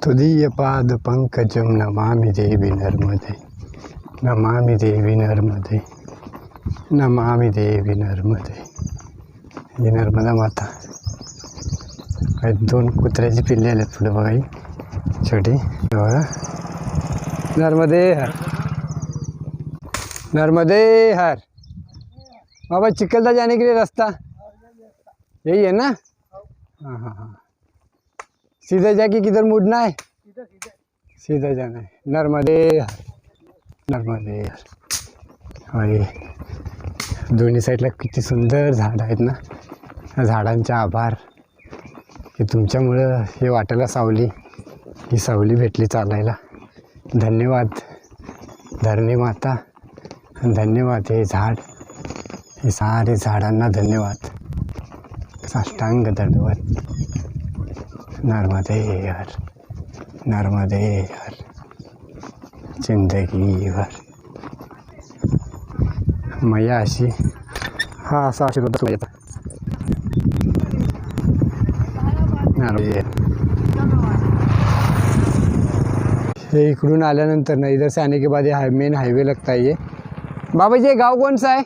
तुदीयपाद पंकजं नमामि देवी नर्मदे, नमामि देवी नर्मदे, नमामि देवी नर्मदे. ही नर्मदा माता. दोन कुत्र्याची पिल्ले आलेत पुढे बघा, ही छोटी बघा. नर्मदे हर, नर्मदे हर. बाबा चिखलदा जाने के लिए रास्ता यही है ना? हाँ हाँ हाँ. सीधा जाके किधर मुड़ना है? सीधा जाना है. नर्मदे हर, नर्मदे हर. होय, दोन्ही साईडला किती सुंदर झाड आहेत ना. या झाडांचे आभार की तुमच्यामुळं हे वाटेला सावली, ही सावली भेटली चालायला. धन्यवाद धरणी माता, धन्यवाद हे झाड, हे सारे झाडांना धन्यवाद. साष्टांग दंडवत. नर्मदे हर, नर्मदे हर. जिंदगी भर मैया अशी, हा असा आशीर्वाद याचा. हे इकडून आल्यानंतर ना, इधर से आने के बाद ये मेन हाईवे लगता है. ये बाबा जी गांव कौन सा है?